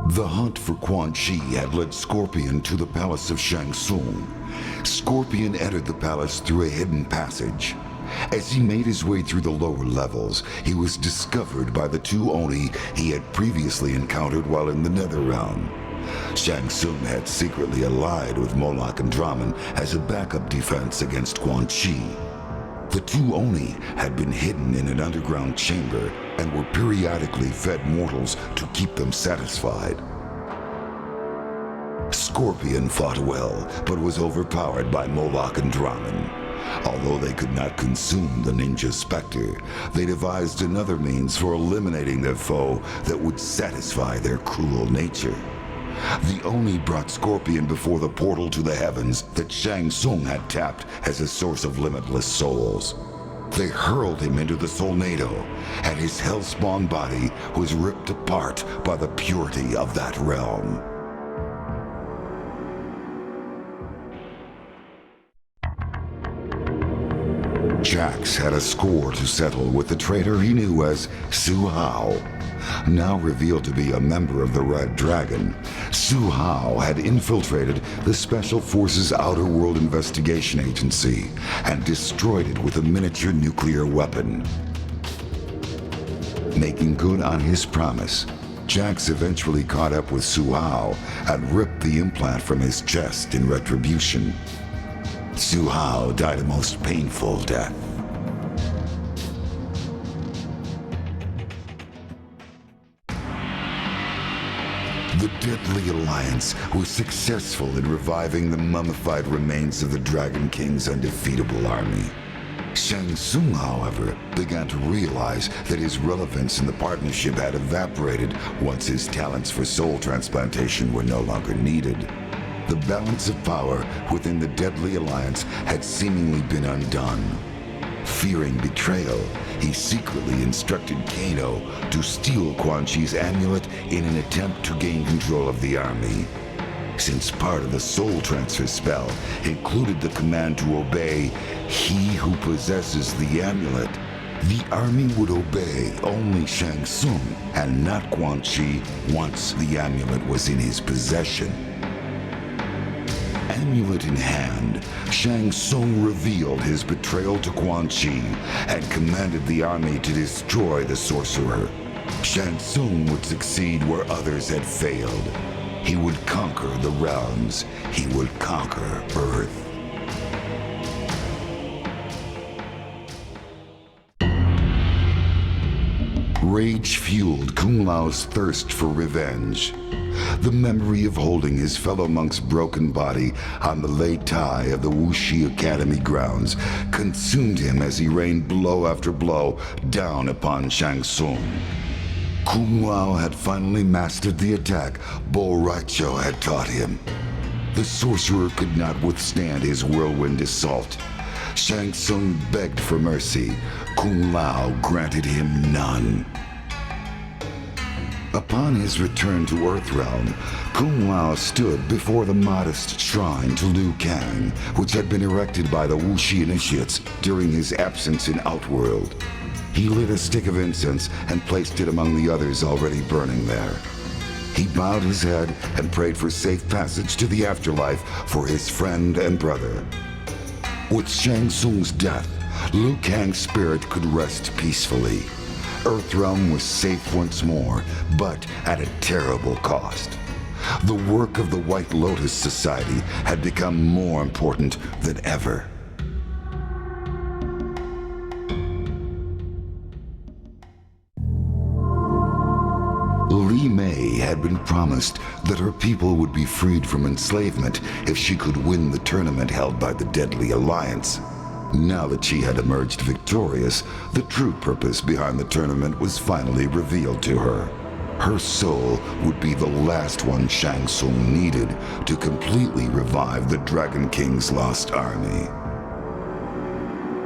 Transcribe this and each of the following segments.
The hunt for Quan Chi had led Scorpion to the palace of Shang Tsung. Scorpion entered the palace through a hidden passage. As he made his way through the lower levels, he was discovered by the two Oni he had previously encountered while in the Netherrealm. Shang Tsung had secretly allied with Moloch and Drahmin as a backup defense against Quan Chi. The two Oni had been hidden in an underground chamber and were periodically fed mortals to keep them satisfied. Scorpion fought well, but was overpowered by Moloch and Drahmin. Although they could not consume the ninja specter, they devised another means for eliminating their foe that would satisfy their cruel nature. The Oni brought Scorpion before the portal to the heavens that Shang Tsung had tapped as a source of limitless souls. They hurled him into the Solnado, and his hellspawn body was ripped apart by the purity of that realm. Jax had a score to settle with the traitor he knew as Hsu Hao. Now revealed to be a member of the Red Dragon, Hsu Hao had infiltrated the Special Forces Outer World Investigation Agency and destroyed it with a miniature nuclear weapon. Making good on his promise, Jax eventually caught up with Hsu Hao and ripped the implant from his chest in retribution. Hsu Hao died a most painful death. The Deadly Alliance was successful in reviving the mummified remains of the Dragon King's undefeatable army. Shang Tsung, however, began to realize that his relevance in the partnership had evaporated once his talents for soul transplantation were no longer needed. The balance of power within the Deadly Alliance had seemingly been undone. Fearing betrayal, he secretly instructed Kano to steal Quan Chi's amulet in an attempt to gain control of the army. Since part of the soul transfer spell included the command to obey he who possesses the amulet, the army would obey only Shang Tsung and not Quan Chi once the amulet was in his possession. Amulet in hand, Shang Tsung revealed his betrayal to Quan Chi and commanded the army to destroy the sorcerer. Shang Tsung would succeed where others had failed. He would conquer the realms. He would conquer Earth. Rage fueled Kung Lao's thirst for revenge. The memory of holding his fellow monk's broken body on the Lei Tai of the Wuxi Academy grounds consumed him as he rained blow after blow down upon Shang Tsung. Kung Lao had finally mastered the attack Rai Cho had taught him. The sorcerer could not withstand his whirlwind assault. Shang Tsung begged for mercy. Kung Lao granted him none. Upon his return to Earthrealm, Kung Lao stood before the modest shrine to Liu Kang, which had been erected by the Wuxi initiates during his absence in Outworld. He lit a stick of incense and placed it among the others already burning there. He bowed his head and prayed for safe passage to the afterlife for his friend and brother. With Shang Tsung's death, Liu Kang's spirit could rest peacefully. Earthrealm was safe once more, but at a terrible cost. The work of the White Lotus Society had become more important than ever. Li Mei had been promised that her people would be freed from enslavement if she could win the tournament held by the Deadly Alliance. Now that she had emerged victorious, the true purpose behind the tournament was finally revealed to her. Her soul would be the last one Shang Tsung needed to completely revive the Dragon King's lost army.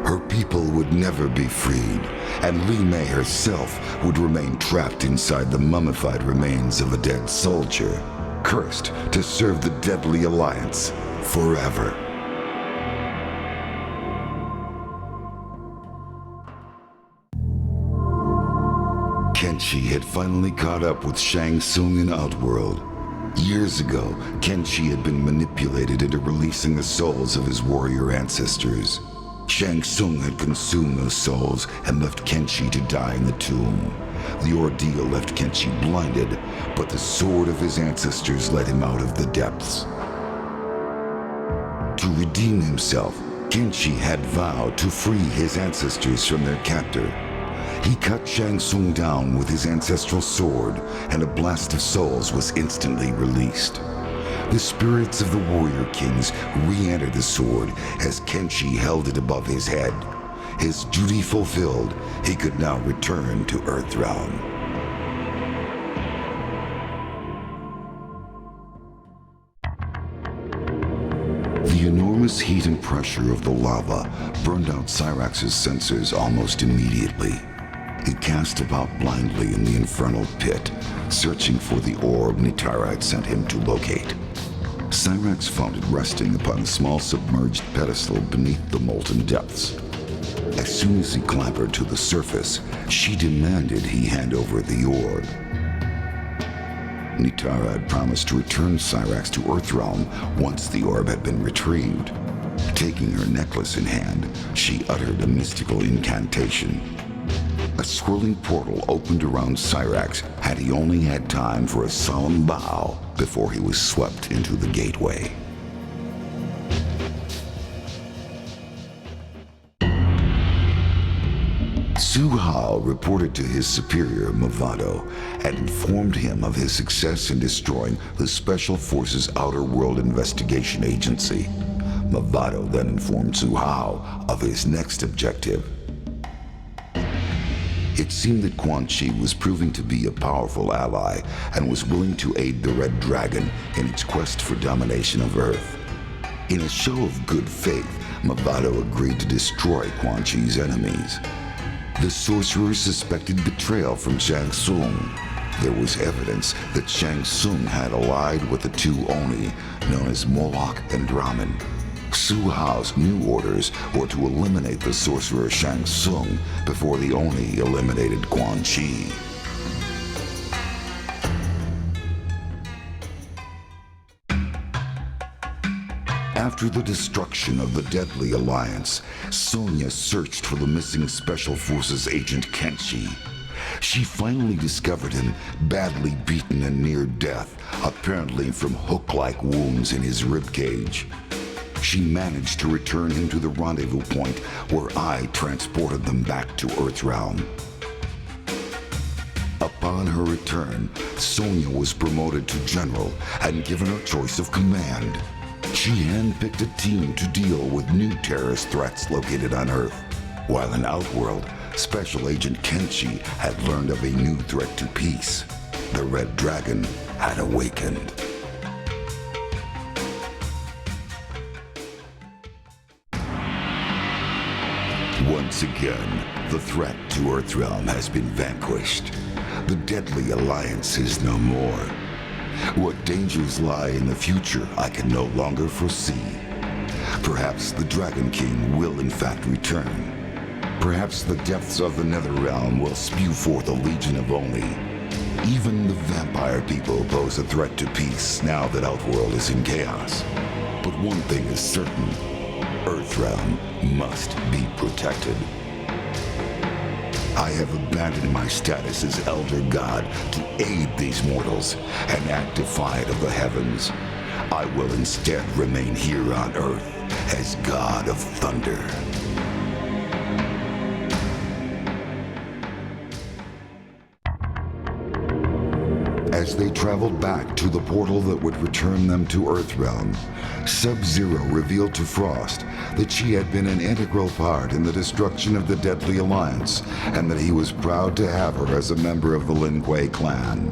Her people would never be freed, and Li Mei herself would remain trapped inside the mummified remains of a dead soldier, cursed to serve the Deadly Alliance forever. Kenshi had finally caught up with Shang Tsung in Outworld. Years ago, Kenshi had been manipulated into releasing the souls of his warrior ancestors. Shang Tsung had consumed those souls and left Kenshi to die in the tomb. The ordeal left Kenshi blinded, but the sword of his ancestors led him out of the depths. To redeem himself, Kenshi had vowed to free his ancestors from their captor. He cut Shang Tsung down with his ancestral sword, and a blast of souls was instantly released. The spirits of the warrior kings re-entered the sword as Kenshi held it above his head. His duty fulfilled, he could now return to Earthrealm. The enormous heat and pressure of the lava burned out Cyrax's sensors almost immediately. He cast about blindly in the infernal pit, searching for the orb Nitara had sent him to locate. Cyrax found it resting upon a small submerged pedestal beneath the molten depths. As soon as he clambered to the surface, she demanded he hand over the orb. Nitara had promised to return Cyrax to Earthrealm once the orb had been retrieved. Taking her necklace in hand, she uttered a mystical incantation. A swirling portal opened around Cyrax had he only had time for a solemn bow before he was swept into the gateway. Hsu Hao reported to his superior, Mavado, and informed him of his success in destroying the Special Forces Outer World Investigation Agency. Mavado then informed Hsu Hao of his next objective. It seemed that Quan Chi was proving to be a powerful ally and was willing to aid the Red Dragon in its quest for domination of Earth. In a show of good faith, Mavado agreed to destroy Quan Chi's enemies. The sorcerer suspected betrayal from Shang Tsung. There was evidence that Shang Tsung had allied with the two Oni, known as Mokap and Drahmin. Hsu Hao's new orders were to eliminate the sorcerer Shang Tsung before the Oni eliminated Quan Chi. After the destruction of the deadly alliance, Sonya searched for the missing Special Forces agent Kenshi. She finally discovered him badly beaten and near death, apparently from hook-like wounds in his ribcage. She managed to return him to the rendezvous point where I transported them back to Earthrealm. Upon her return, Sonya was promoted to general and given a choice of command. She handpicked a team to deal with new terrorist threats located on Earth, while in Outworld, Special Agent Kenshi had learned of a new threat to peace. The Red Dragon had awakened. Once again, the threat to Earthrealm has been vanquished. The deadly alliance is no more. What dangers lie in the future I can no longer foresee. Perhaps the Dragon King will in fact return. Perhaps the depths of the Netherrealm will spew forth a legion of Oni. Even the vampire people pose a threat to peace now that Outworld is in chaos. But one thing is certain. Earthrealm must be protected. I have abandoned my status as Elder God to aid these mortals and act defiant of the heavens. I will instead remain here on Earth as God of Thunder. As they traveled back to the portal that would return them to Earthrealm, Sub-Zero revealed to Frost that she had been an integral part in the destruction of the Deadly Alliance, and that he was proud to have her as a member of the Lin Kuei clan.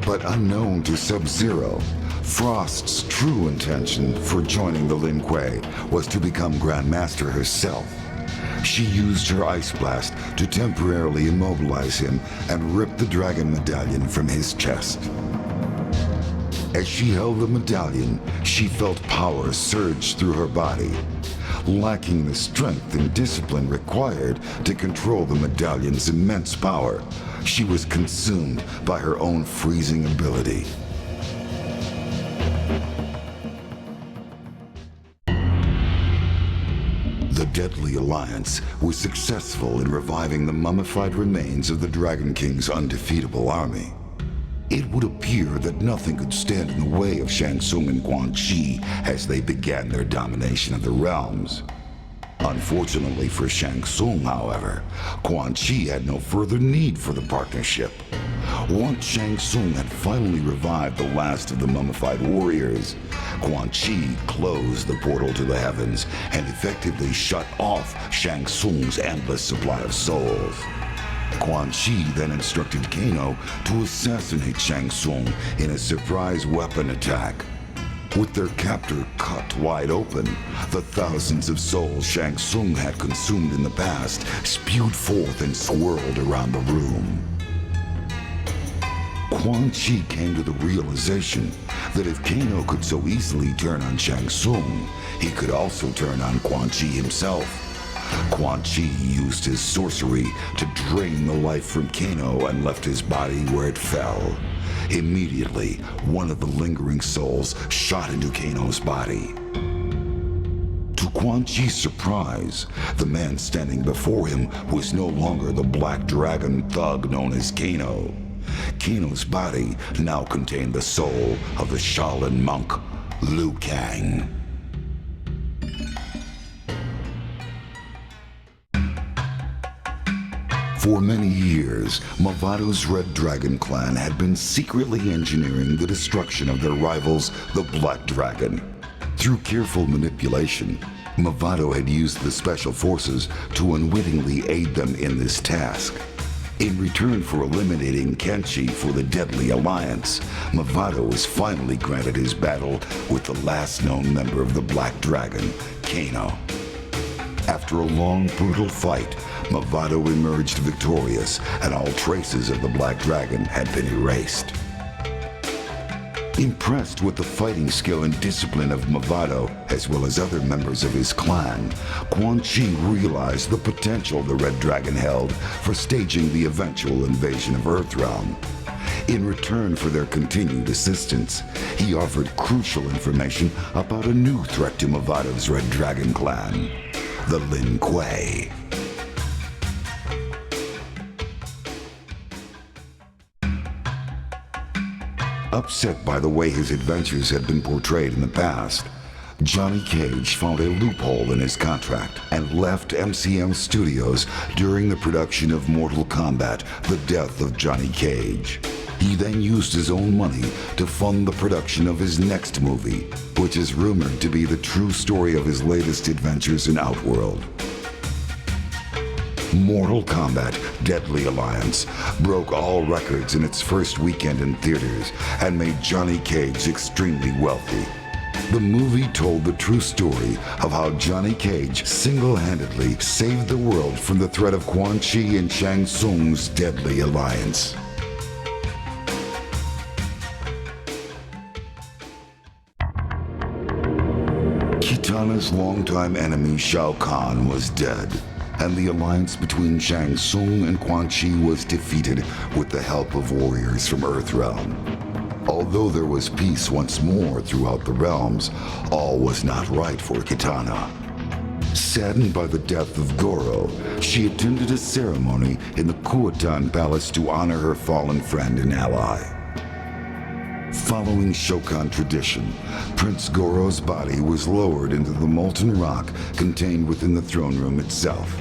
But unknown to Sub-Zero, Frost's true intention for joining the Lin Kuei was to become Grandmaster herself. She used her Ice Blast to temporarily immobilize him and rip the Dragon Medallion from his chest. As she held the medallion, she felt power surge through her body. lacking the strength and discipline required to control the medallion's immense power. She was consumed by her own freezing ability. The Deadly Alliance was successful in reviving the mummified remains of the Dragon King's undefeatable army. It would appear that nothing could stand in the way of Shang Tsung and Quan Chi as they began their domination of the realms. Unfortunately for Shang Tsung, however, Quan Chi had no further need for the partnership. Once Shang Tsung had finally revived the last of the mummified warriors, Quan Chi closed the portal to the heavens and effectively shut off Shang Tsung's endless supply of souls. Quan Chi then instructed Kano to assassinate Shang Tsung in a surprise weapon attack. With their captor cut wide open, the thousands of souls Shang Tsung had consumed in the past spewed forth and swirled around the room. Quan Chi came to the realization that if Kano could so easily turn on Shang Tsung, he could also turn on Quan Chi himself. Quan Chi used his sorcery to drain the life from Kano and left his body where it fell. Immediately, one of the lingering souls shot into Kano's body. To Quan Chi's surprise, the man standing before him was no longer the black dragon thug known as Kano. Kano's body now contained the soul of the Shaolin monk, Liu Kang. For many years, Mavado's Red Dragon clan had been secretly engineering the destruction of their rivals, the Black Dragon. Through careful manipulation, Mavado had used the Special Forces to unwittingly aid them in this task. In return for eliminating Kenshi for the Deadly Alliance, Mavado was finally granted his battle with the last known member of the Black Dragon, Kano. After a long, brutal fight, Mavado emerged victorious, and all traces of the Black Dragon had been erased. Impressed with the fighting skill and discipline of Mavado, as well as other members of his clan, Quan Chi realized the potential the Red Dragon held for staging the eventual invasion of Earthrealm. In return for their continued assistance, he offered crucial information about a new threat to Mavado's Red Dragon clan, the Lin Kuei. Upset by the way his adventures had been portrayed in the past, Johnny Cage found a loophole in his contract and left MCM Studios during the production of Mortal Kombat: The Death of Johnny Cage. He then used his own money to fund the production of his next movie, which is rumored to be the true story of his latest adventures in Outworld. Mortal Kombat: Deadly Alliance broke all records in its first weekend in theaters and made Johnny Cage extremely wealthy. The movie told the true story of how Johnny Cage single-handedly saved the world from the threat of Quan Chi and Shang Tsung's Deadly Alliance. Kitana's longtime enemy Shao Kahn was dead, and the alliance between Shang Tsung and Quan Chi was defeated with the help of warriors from Earthrealm. Although there was peace once more throughout the realms, all was not right for Kitana. Saddened by the death of Goro, she attended a ceremony in the Kuotan Palace to honor her fallen friend and ally. Following Shokan tradition, Prince Goro's body was lowered into the molten rock contained within the throne room itself.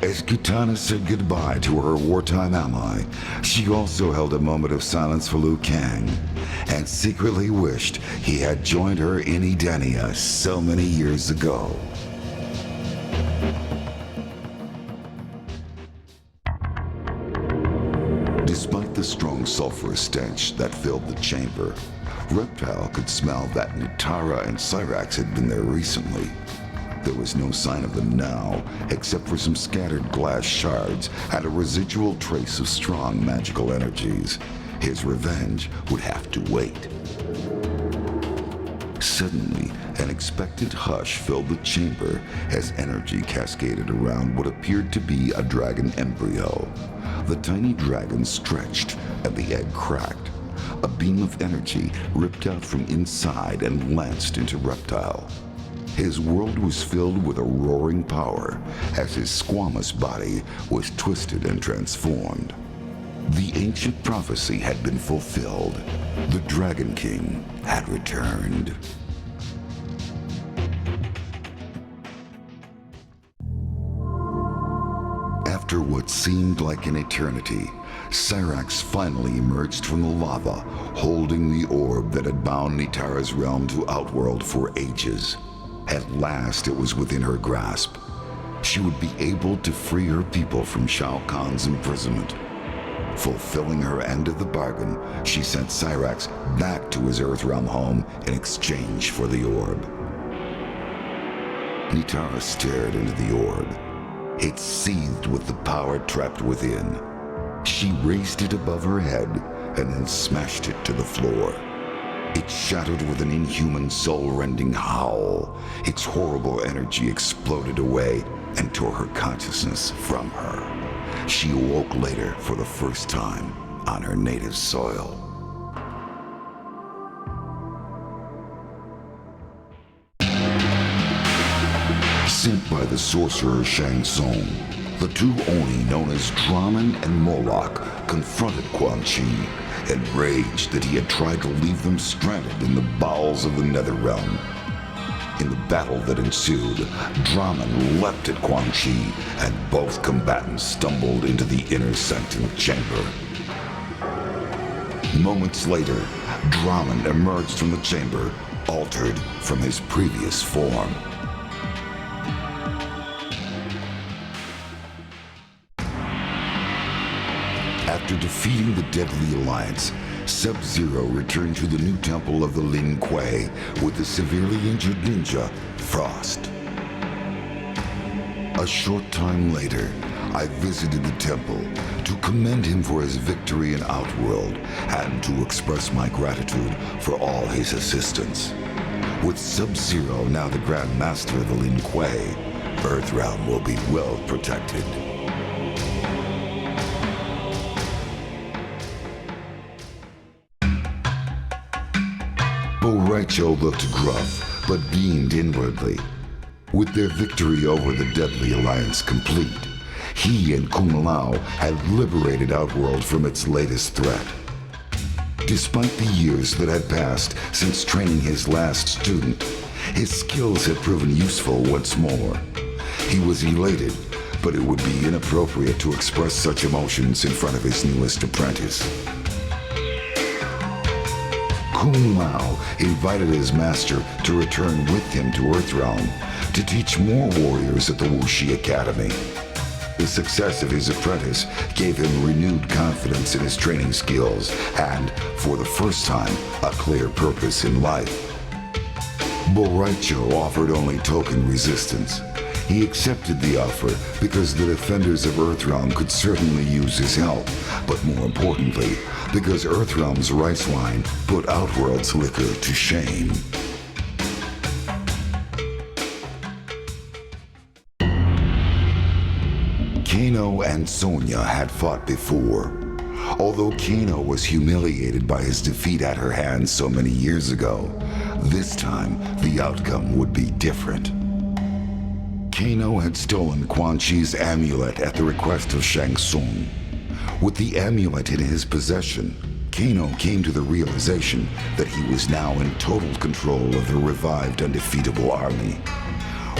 As Kitana said goodbye to her wartime ally, she also held a moment of silence for Liu Kang, and secretly wished he had joined her in Edenia so many years ago. Despite the strong sulfurous stench that filled the chamber, Reptile could smell that Nitara and Cyrax had been there recently. There was no sign of them now, except for some scattered glass shards and a residual trace of strong magical energies. His revenge would have to wait. Suddenly, an expectant hush filled the chamber as energy cascaded around what appeared to be a dragon embryo. The tiny dragon stretched, and the egg cracked. A beam of energy ripped out from inside and lanced into Reptile. His world was filled with a roaring power as his squamous body was twisted and transformed. The ancient prophecy had been fulfilled. The Dragon King had returned. After what seemed like an eternity, Cyrax finally emerged from the lava, holding the orb that had bound Nitara's realm to Outworld for ages. At last it was within her grasp. She would be able to free her people from Shao Kahn's imprisonment. Fulfilling her end of the bargain, she sent Cyrax back to his Earthrealm home in exchange for the orb. Nitara stared into the orb. It seethed with the power trapped within. She raised it above her head and then smashed it to the floor. It shattered with an inhuman, soul-rending howl. Its horrible energy exploded away and tore her consciousness from her. She awoke later for the first time on her native soil. Sent by the sorcerer Shang Tsung, the two Oni known as Drahmin and Moloch confronted Quan Chi, enraged that he had tried to leave them stranded in the bowels of the Netherrealm. In the battle that ensued, Drahmin leapt at Quan Chi, and both combatants stumbled into the inner sanctum chamber. Moments later, Drahmin emerged from the chamber, altered from his previous form. After defeating the Deadly Alliance, Sub-Zero returned to the new temple of the Lin Kuei with the severely injured ninja, Frost. A short time later, I visited the temple to commend him for his victory in Outworld and to express my gratitude for all his assistance. With Sub-Zero now the Grand Master of the Lin Kuei, Earthrealm will be well protected. Rai Cho looked gruff, but beamed inwardly. With their victory over the Deadly Alliance complete, he and Kung Lao had liberated Outworld from its latest threat. Despite the years that had passed since training his last student, his skills had proven useful once more. He was elated, but it would be inappropriate to express such emotions in front of his newest apprentice. Kung Lao invited his master to return with him to Earthrealm to teach more warriors at the Wuxi Academy. The success of his apprentice gave him renewed confidence in his training skills and, for the first time, a clear purpose in life. Rai Cho offered only token resistance. He accepted the offer because the defenders of Earthrealm could certainly use his help, but more importantly, because Earthrealm's rice wine put Outworld's liquor to shame. Kano and Sonya had fought before. Although Kano was humiliated by his defeat at her hands so many years ago, this time the outcome would be different. Kano had stolen Quan Chi's amulet at the request of Shang Tsung. With the amulet in his possession, Kano came to the realization that he was now in total control of the revived undefeatable army.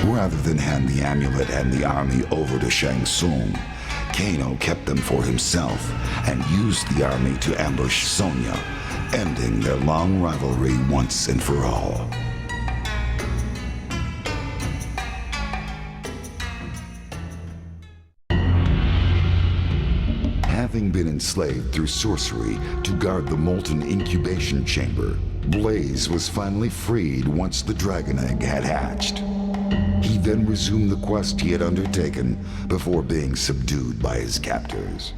Rather than hand the amulet and the army over to Shang Tsung, Kano kept them for himself and used the army to ambush Sonya, ending their long rivalry once and for all. Having been enslaved through sorcery to guard the molten incubation chamber, Blaze was finally freed once the dragon egg had hatched. He then resumed the quest he had undertaken before being subdued by his captors.